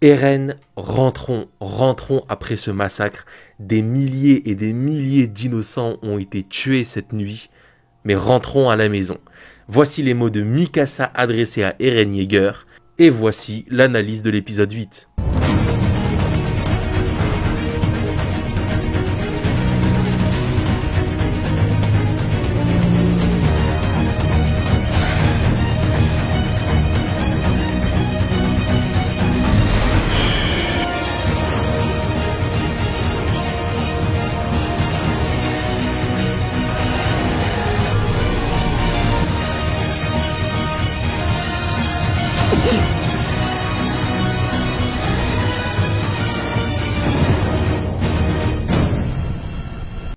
Eren, rentrons après ce massacre. Des milliers et des milliers d'innocents ont été tués cette nuit, mais rentrons à la maison. Voici les mots de Mikasa adressés à Eren Yeager, et voici l'analyse de l'épisode 8.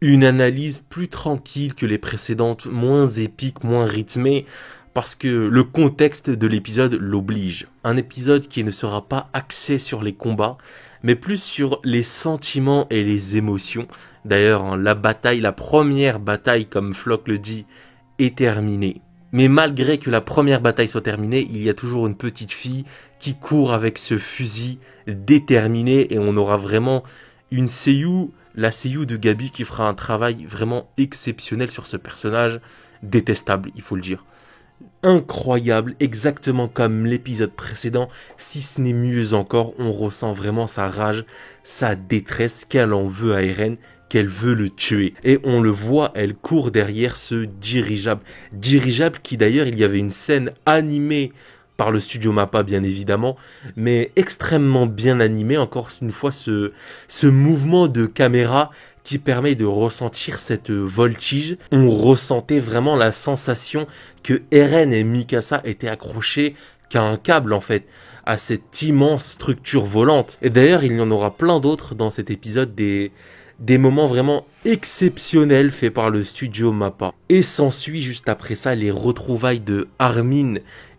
Une analyse plus tranquille que les précédentes, moins épique, moins rythmée, parce que le contexte de l'épisode l'oblige. Un épisode qui ne sera pas axé sur les combats, mais plus sur les sentiments et les émotions. D'ailleurs, la première bataille, comme Floch le dit, est terminée. Mais malgré que la première bataille soit terminée, il y a toujours une petite fille qui court avec ce fusil déterminé, et on aura vraiment une seiyuu, la seiyuu de Gabi, qui fera un travail vraiment exceptionnel sur ce personnage, détestable, il faut le dire. Incroyable, exactement comme l'épisode précédent, si ce n'est mieux encore, on ressent vraiment sa rage, sa détresse, qu'elle en veut à Eren, qu'elle veut le tuer. Et on le voit, elle court derrière ce dirigeable. Dirigeable qui d'ailleurs, il y avait une scène animée par le studio Mappa bien évidemment, mais extrêmement bien animé, encore une fois ce mouvement de caméra qui permet de ressentir cette voltige. On ressentait vraiment la sensation que Eren et Mikasa étaient accrochés qu'à un câble en fait, à cette immense structure volante. Et d'ailleurs il y en aura plein d'autres dans cet épisode, des moments vraiment exceptionnels faits par le studio Mappa. Et s'ensuit juste après ça les retrouvailles de Armin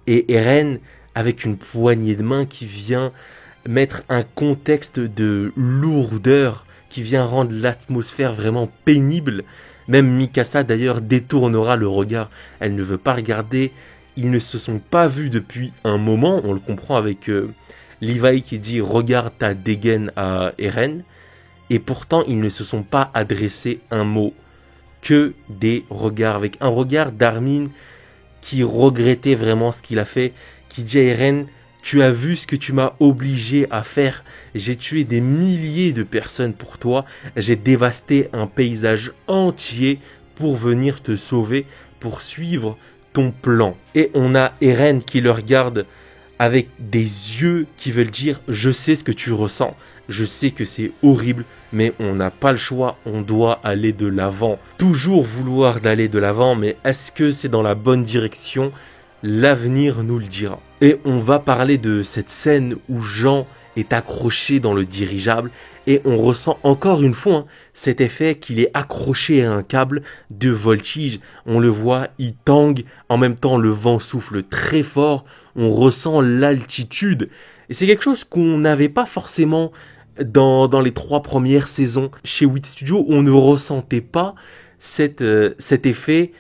et Eren, avec une poignée de main qui vient mettre un contexte de lourdeur, qui vient rendre l'atmosphère vraiment pénible. Même Mikasa d'ailleurs détournera le regard, elle ne veut pas regarder. Ils ne se sont pas vus depuis un moment, on le comprend avec Levi qui dit « regarde ta dégaine » à Eren. Et pourtant ils ne se sont pas adressés un mot, que des regards, avec un regard d'Armin qui regrettait vraiment ce qu'il a fait, qui dit à Eren « Tu as vu ce que tu m'as obligé à faire, j'ai tué des milliers de personnes pour toi, j'ai dévasté un paysage entier pour venir te sauver, pour suivre ton plan. » Et on a Eren qui le regarde avec des yeux qui veulent dire « Je sais ce que tu ressens, je sais que c'est horrible, mais on n'a pas le choix, on doit aller de l'avant. » Toujours vouloir d'aller de l'avant, mais est-ce que c'est dans la bonne direction? L'avenir nous le dira. Et on va parler de cette scène où Jean est accroché dans le dirigeable et on ressent encore une fois cet effet qu'il est accroché à un câble de voltige. On le voit, il tangue, en même temps le vent souffle très fort, on ressent l'altitude. Et c'est quelque chose qu'on n'avait pas forcément dans les 3 premières saisons. Chez Wit Studio, on ne ressentait pas cet effet.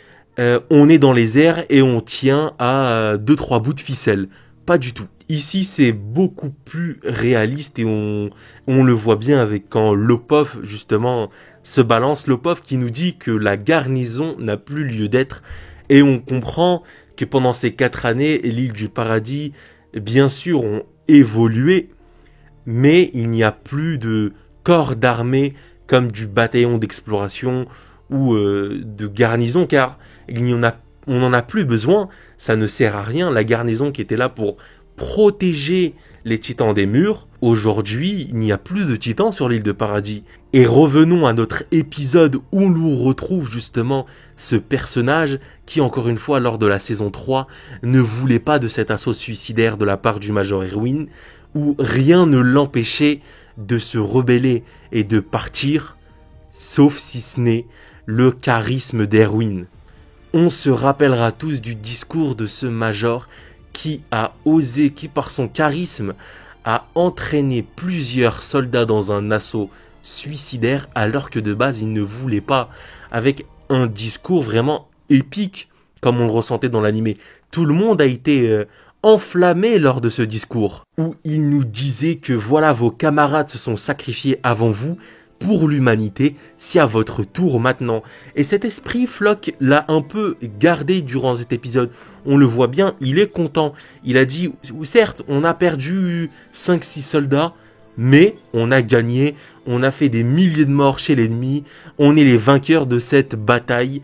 On est dans les airs et on tient à 2-3 bouts de ficelle. Pas du tout. Ici, c'est beaucoup plus réaliste et on le voit bien avec quand Lopov, justement, se balance. Lopov qui nous dit que la garnison n'a plus lieu d'être. Et on comprend que pendant ces 4 années, l'île du paradis, bien sûr, ont évolué. Mais il n'y a plus de corps d'armée comme du bataillon d'exploration ou de garnison, car on n'en a plus besoin, ça ne sert à rien. La garnison qui était là pour protéger les titans des murs, aujourd'hui il n'y a plus de titans sur l'île de paradis. Et revenons à notre épisode où l'on retrouve justement ce personnage qui, encore une fois, lors de la saison 3, ne voulait pas de cet assaut suicidaire de la part du Major Erwin, où rien ne l'empêchait de se rebeller et de partir, sauf si ce n'est le charisme d'Erwin. On se rappellera tous du discours de ce Major qui a osé, qui par son charisme a entraîné plusieurs soldats dans un assaut suicidaire alors que de base il ne voulait pas, avec un discours vraiment épique comme on le ressentait dans l'animé. Tout le monde a été enflammé lors de ce discours, où il nous disait que voilà, vos camarades se sont sacrifiés avant vous pour l'humanité, c'est à votre tour maintenant. Et cet esprit, Floch l'a un peu gardé durant cet épisode. On le voit bien, il est content. Il a dit, certes, on a perdu 5-6 soldats, mais on a gagné, on a fait des milliers de morts chez l'ennemi, on est les vainqueurs de cette bataille.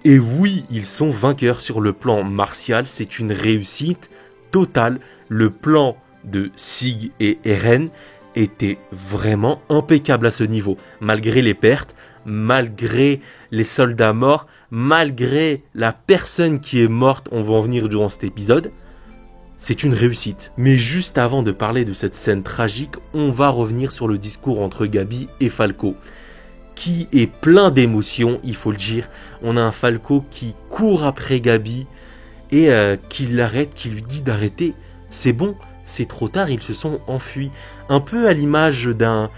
Et oui, ils sont vainqueurs sur le plan martial, c'est une réussite totale. Le plan de Sig et Eren était vraiment impeccable à ce niveau, malgré les pertes, malgré les soldats morts, malgré la personne qui est morte, on va en venir durant cet épisode. C'est une réussite. Mais juste avant de parler de cette scène tragique, on va revenir sur le discours entre Gabi et Falco, qui est plein d'émotions, il faut le dire. On a un Falco qui court après Gabi et qui l'arrête, qui lui dit d'arrêter. C'est bon, c'est trop tard, ils se sont enfuis. Un peu à l'image d'un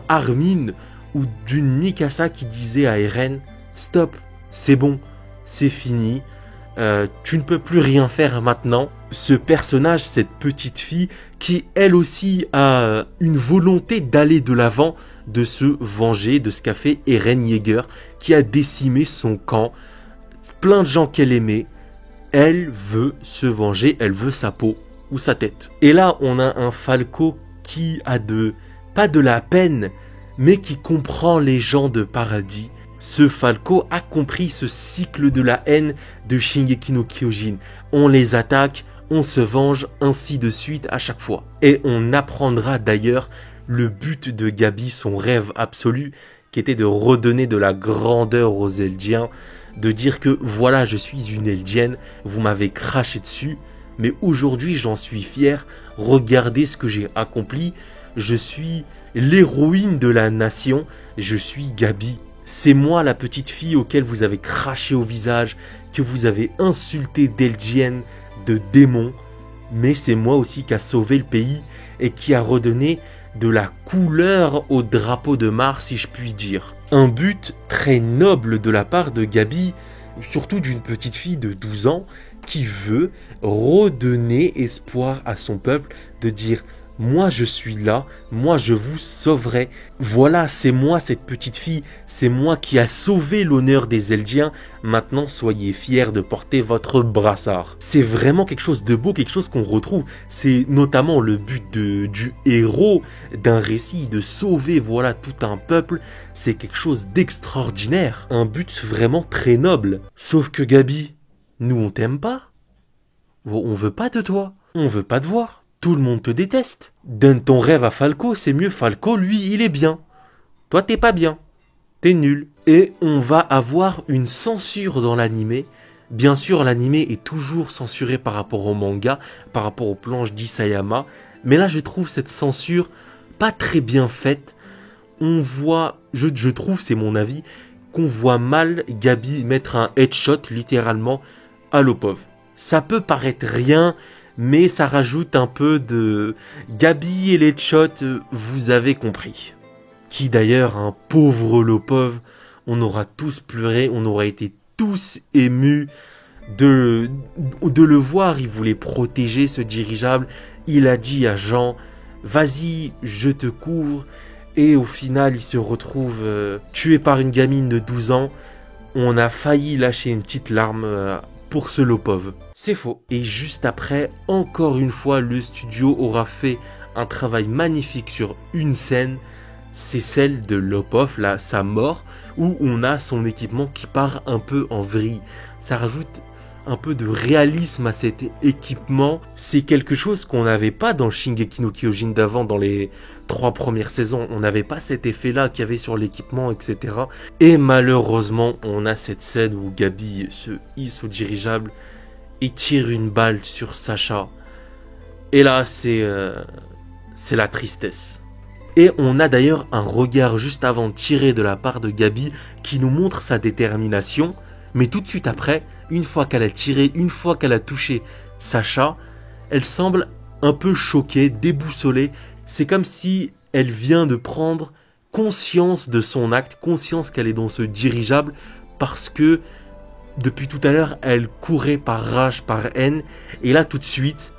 Armin ou d'une Mikasa qui disait à Eren, stop, c'est bon, c'est fini. Tu ne peux plus rien faire maintenant. Ce personnage, cette petite fille, qui elle aussi a une volonté d'aller de l'avant, de se venger de ce qu'a fait Eren Yeager, qui a décimé son camp, plein de gens qu'elle aimait. Elle veut se venger, elle veut sa peau ou sa tête. Et là, on a un Falco qui a pas de la peine, mais qui comprend les gens de paradis. Ce Falco a compris ce cycle de la haine de Shingeki no Kyojin. On les attaque, on se venge, ainsi de suite à chaque fois. Et on apprendra d'ailleurs le but de Gabi, son rêve absolu, qui était de redonner de la grandeur aux Eldiens, de dire que voilà, je suis une Eldienne, vous m'avez craché dessus, mais aujourd'hui j'en suis fier, regardez ce que j'ai accompli, je suis l'héroïne de la nation, je suis Gabi. C'est moi la petite fille auquel vous avez craché au visage, que vous avez insulté d'Eldienne, de démons, mais c'est moi aussi qui a sauvé le pays et qui a redonné de la couleur au drapeau de Mars, si je puis dire. Un but très noble de la part de Gabi, surtout d'une petite fille de 12 ans, qui veut redonner espoir à son peuple, de dire « Moi je suis là, moi je vous sauverai. Voilà, c'est moi cette petite fille, c'est moi qui a sauvé l'honneur des Eldiens. Maintenant soyez fiers de porter votre brassard. » C'est vraiment quelque chose de beau, quelque chose qu'on retrouve. C'est notamment le but du héros d'un récit, de sauver voilà tout un peuple. C'est quelque chose d'extraordinaire, un but vraiment très noble. Sauf que Gabi, nous on t'aime pas. On veut pas de toi, on veut pas te voir. Tout le monde te déteste. Donne ton rêve à Falco, c'est mieux. Falco, lui, il est bien. Toi, t'es pas bien. T'es nul. Et on va avoir une censure dans l'animé. Bien sûr, l'animé est toujours censuré par rapport au manga, par rapport aux planches d'Isayama. Mais là, je trouve cette censure pas très bien faite. On voit, je trouve, c'est mon avis, qu'on voit mal Gabi mettre un headshot, littéralement, à Lopov. Ça peut paraître rien, mais ça rajoute un peu de Gabi et les shots, vous avez compris. Qui d'ailleurs, un pauvre Lopov, on aura tous pleuré, on aura été tous émus de le voir. Il voulait protéger ce dirigeable, il a dit à Jean, vas-y, je te couvre, et au final il se retrouve tué par une gamine de 12 ans. On a failli lâcher une petite larme pour ce Lopov. C'est faux. Et juste après, encore une fois, le studio aura fait un travail magnifique sur une scène. C'est celle de Lopov, là, sa mort, où on a son équipement qui part un peu en vrille. Ça rajoute un peu de réalisme à cet équipement. C'est quelque chose qu'on n'avait pas dans Shingeki no Kyojin d'avant, dans les 3 premières saisons. On n'avait pas cet effet-là qu'il y avait sur l'équipement, etc. Et malheureusement, on a cette scène où Gabi se hisse au dirigeable et tire une balle sur Sacha. Et là, c'est la tristesse. Et on a d'ailleurs un regard juste avant de tirer de la part de Gabi qui nous montre sa détermination. Mais tout de suite après, une fois qu'elle a tiré, une fois qu'elle a touché Sacha, elle semble un peu choquée, déboussolée. C'est comme si elle vient de prendre conscience de son acte, conscience qu'elle est dans ce dirigeable, parce que depuis tout à l'heure, elle courait par rage, par haine. Et là, tout de suite,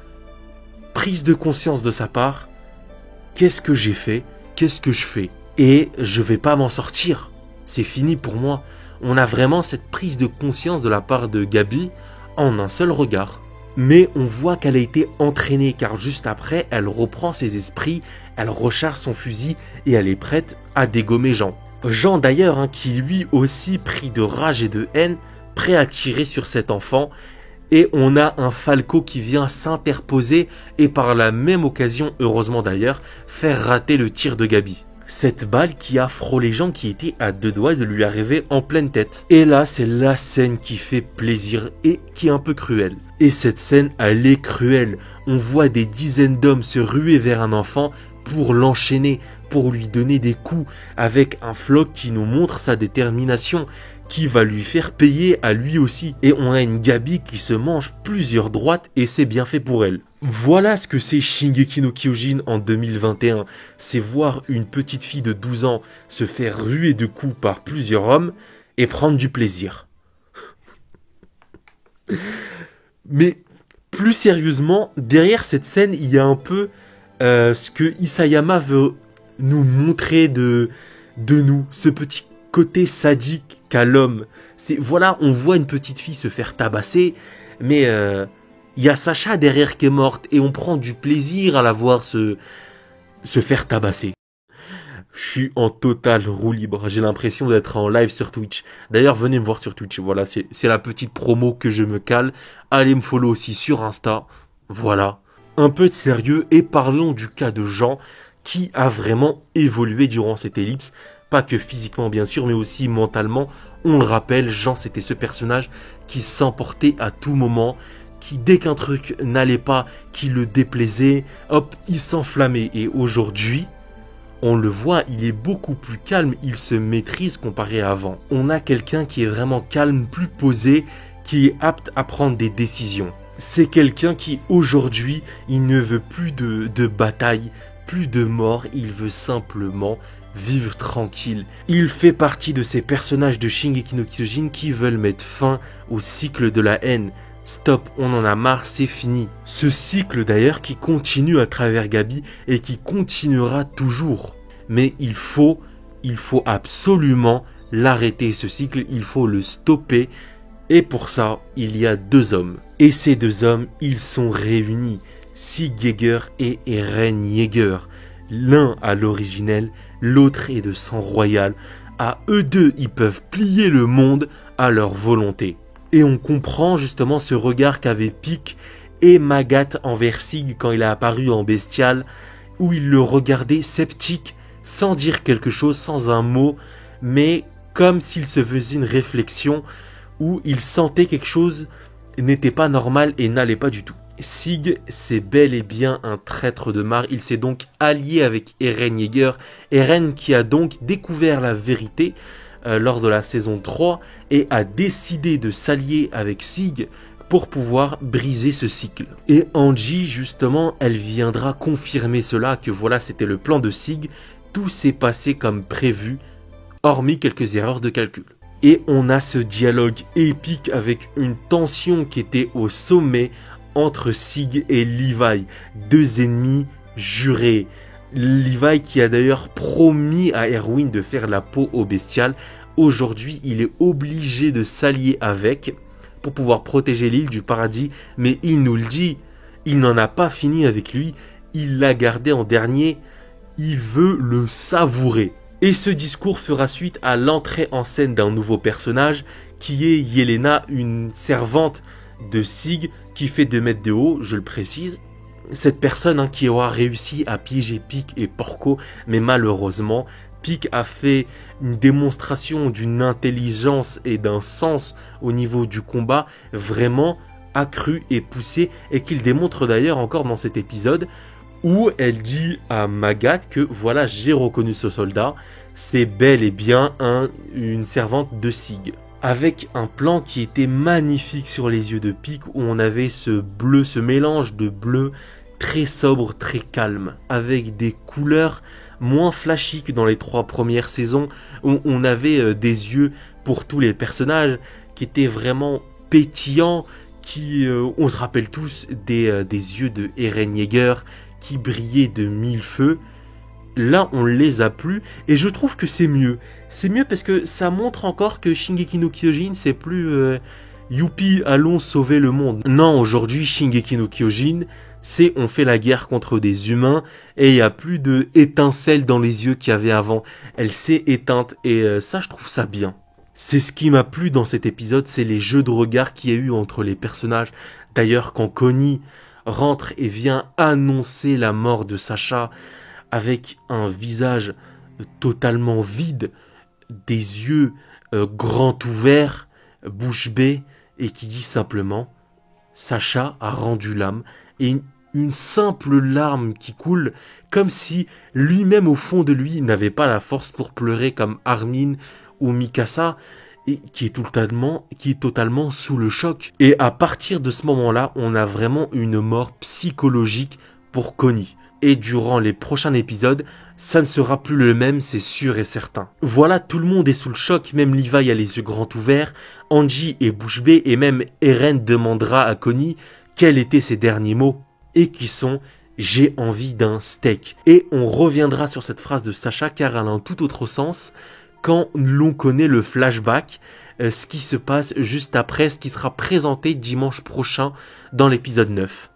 prise de conscience de sa part. Qu'est-ce que j'ai fait? Qu'est-ce que je fais? Et je vais pas m'en sortir. C'est fini pour moi. On a vraiment cette prise de conscience de la part de Gabi en un seul regard. Mais on voit qu'elle a été entraînée car juste après, elle reprend ses esprits, elle recharge son fusil et elle est prête à dégommer Jean. Jean d'ailleurs, qui lui aussi pris de rage et de haine, prêt à tirer sur cet enfant. Et on a un Falco qui vient s'interposer et par la même occasion, heureusement d'ailleurs, faire rater le tir de Gabi. Cette balle qui a frôlé Jean qui était à 2 doigts de lui arriver en pleine tête. Et là, c'est la scène qui fait plaisir et qui est un peu cruelle. Et cette scène, elle est cruelle. On voit des dizaines d'hommes se ruer vers un enfant pour l'enchaîner, pour lui donner des coups, avec un Floch qui nous montre sa détermination, qui va lui faire payer à lui aussi. Et on a une Gabi qui se mange plusieurs droites et c'est bien fait pour elle. Voilà ce que c'est Shingeki no Kyojin en 2021. C'est voir une petite fille de 12 ans se faire ruer de coups par plusieurs hommes et prendre du plaisir. Mais plus sérieusement, derrière cette scène, il y a un peu ce que Isayama veut nous montrer de nous, ce petit côté sadique qu'a l'homme. C'est voilà, on voit une petite fille se faire tabasser, mais il y a Sacha derrière qui est morte et on prend du plaisir à la voir se faire tabasser. Je suis en total roue libre. J'ai l'impression d'être en live sur Twitch. D'ailleurs, venez me voir sur Twitch. Voilà, c'est la petite promo que je me cale. Allez me follow aussi sur Insta. Voilà. Un peu de sérieux et parlons du cas de Jean qui a vraiment évolué durant cette ellipse. Pas que physiquement bien sûr, mais aussi mentalement. On le rappelle, Jean c'était ce personnage qui s'emportait à tout moment, qui dès qu'un truc n'allait pas, qui le déplaisait, hop, il s'enflammait. Et aujourd'hui, on le voit, il est beaucoup plus calme, il se maîtrise comparé à avant. On a quelqu'un qui est vraiment calme, plus posé, qui est apte à prendre des décisions. C'est quelqu'un qui aujourd'hui, il ne veut plus de bataille, plus de mort, il veut simplement vivre tranquille. Il fait partie de ces personnages de Shingeki no Kyojin qui veulent mettre fin au cycle de la haine. Stop, on en a marre, c'est fini. Ce cycle d'ailleurs qui continue à travers Gabi et qui continuera toujours. Mais il faut absolument l'arrêter ce cycle, il faut le stopper. Et pour ça, il y a 2 hommes. Et ces 2 hommes, ils sont réunis. Sig Yeager et Eren Yeager. L'un à l'originel, l'autre est de sang royal. À eux deux, ils peuvent plier le monde à leur volonté. Et on comprend justement ce regard qu'avaient Pieck et Magat envers Sig quand il a apparu en bestial, où il le regardait sceptique, sans dire quelque chose, sans un mot, mais comme s'il se faisait une réflexion, où il sentait quelque chose n'était pas normal et n'allait pas du tout. Sig, c'est bel et bien un traître de marre, il s'est donc allié avec Eren Yeager, Eren qui a donc découvert la vérité lors de la saison 3 et a décidé de s'allier avec Sig pour pouvoir briser ce cycle. Et Angie, justement, elle viendra confirmer cela, que voilà, c'était le plan de Sig, tout s'est passé comme prévu, hormis quelques erreurs de calcul. Et on a ce dialogue épique avec une tension qui était au sommet entre Sig et Levi, 2 ennemis jurés. Levi qui a d'ailleurs promis à Erwin de faire la peau au bestial. Aujourd'hui, il est obligé de s'allier avec pour pouvoir protéger l'île du paradis. Mais il nous le dit, il n'en a pas fini avec lui. Il l'a gardé en dernier. Il veut le savourer. Et ce discours fera suite à l'entrée en scène d'un nouveau personnage qui est Yelena, une servante de Sig qui fait 2 mètres de haut, je le précise. Cette personne qui aura réussi à piéger Pieck et Porco, mais malheureusement, Pieck a fait une démonstration d'une intelligence et d'un sens au niveau du combat vraiment accru et poussé, et qu'il démontre d'ailleurs encore dans cet épisode, où elle dit à Magat que voilà, j'ai reconnu ce soldat, c'est bel et bien une servante de Sig. Avec un plan qui était magnifique sur les yeux de Pieck, où on avait ce bleu, ce mélange de bleu très sobre, très calme, avec des couleurs moins flashy que dans les 3 premières saisons, où on avait des yeux pour tous les personnages qui étaient vraiment pétillants, On se rappelle tous des yeux de Eren Yeager qui brillaient de mille feux. Là, on les a plus, et je trouve que c'est mieux. C'est mieux parce que ça montre encore que Shingeki no Kyojin, c'est plus youpi, allons sauver le monde. Non, aujourd'hui, Shingeki no Kyojin, c'est on fait la guerre contre des humains, et il n'y a plus de étincelles dans les yeux qu'il y avait avant. Elle s'est éteinte, et ça, je trouve ça bien. C'est ce qui m'a plu dans cet épisode, c'est les jeux de regard qu'il y a eu entre les personnages. D'ailleurs, quand Connie rentre et vient annoncer la mort de Sasha, avec un visage totalement vide, des yeux grands ouverts, bouche bée, et qui dit simplement « Sasha a rendu l'âme » et une simple larme qui coule, comme si lui-même au fond de lui n'avait pas la force pour pleurer comme Armin ou Mikasa, et qui est totalement sous le choc. Et à partir de ce moment-là, on a vraiment une mort psychologique pour Connie. Et durant les prochains épisodes, ça ne sera plus le même, c'est sûr et certain. Voilà, tout le monde est sous le choc, même Levi a les yeux grands ouverts, Angie est bouche bée, et même Eren demandera à Connie quels étaient ses derniers mots, et qui sont « j'ai envie d'un steak ». Et on reviendra sur cette phrase de Sasha, car elle a un tout autre sens quand l'on connaît le flashback, ce qui se passe juste après, ce qui sera présenté dimanche prochain dans l'épisode 9.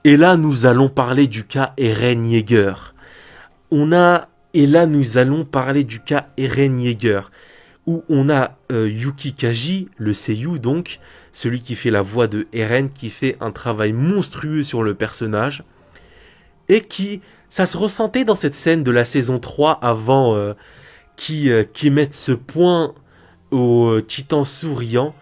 Et là, nous allons parler du cas Eren Yeager. Où on a Yuki Kaji, le seiyuu donc, celui qui fait la voix de Eren, qui fait un travail monstrueux sur le personnage. Et ça se ressentait dans cette scène de la saison 3 avant qui mettent ce point au titan souriant.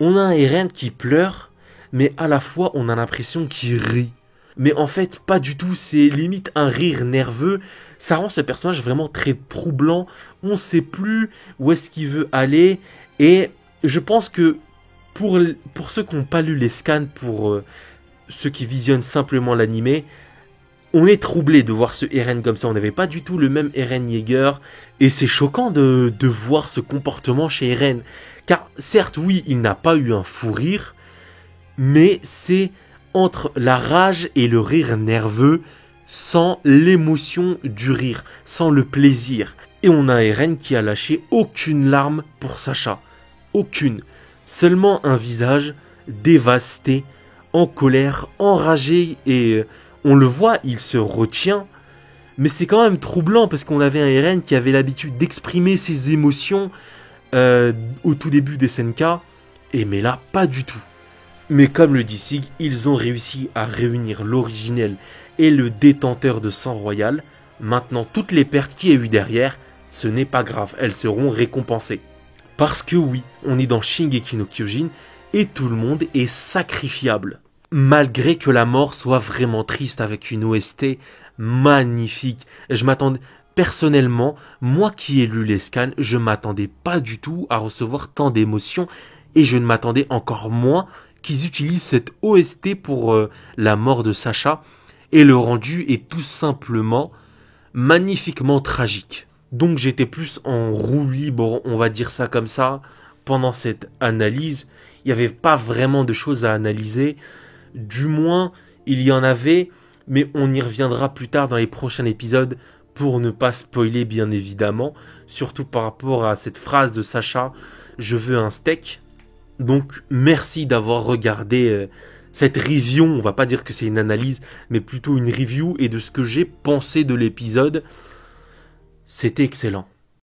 On a un Eren qui pleure, mais à la fois on a l'impression qu'il rit. Mais en fait, pas du tout, c'est limite un rire nerveux. Ça rend ce personnage vraiment très troublant. On ne sait plus où est-ce qu'il veut aller. Et je pense que pour ceux qui n'ont pas lu les scans, pour ceux qui visionnent simplement l'animé, on est troublé de voir ce Eren comme ça. On n'avait pas du tout le même Eren Yeager. Et c'est choquant de voir ce comportement chez Eren. Car certes, oui, il n'a pas eu un fou rire, mais c'est entre la rage et le rire nerveux, sans l'émotion du rire, sans le plaisir. Et on a Eren qui a lâché aucune larme pour Sasha. Aucune. Seulement un visage dévasté, en colère, enragé, et on le voit, il se retient. Mais c'est quand même troublant parce qu'on avait un Eren qui avait l'habitude d'exprimer ses émotions au tout début des SNK, mais là, pas du tout. Mais comme le dit Sig, ils ont réussi à réunir l'originel et le détenteur de sang royal. Maintenant, toutes les pertes qu'il y a eu derrière, ce n'est pas grave, elles seront récompensées. Parce que oui, on est dans Shingeki no Kyojin et tout le monde est sacrifiable. Malgré que la mort soit vraiment triste avec une OST magnifique. Je m'attendais, personnellement, moi qui ai lu les scans, je m'attendais pas du tout à recevoir tant d'émotions et je ne m'attendais encore moins qu'ils utilisent cette OST pour la mort de Sasha, et le rendu est tout simplement magnifiquement tragique. Donc j'étais plus en roue libre, on va dire ça comme ça, pendant cette analyse. Il n'y avait pas vraiment de choses à analyser, du moins il y en avait, mais on y reviendra plus tard dans les prochains épisodes pour ne pas spoiler bien évidemment, surtout par rapport à cette phrase de Sasha, je veux un steak. Donc merci d'avoir regardé cette review, on va pas dire que c'est une analyse, mais plutôt une review, et de ce que j'ai pensé de l'épisode, c'était excellent.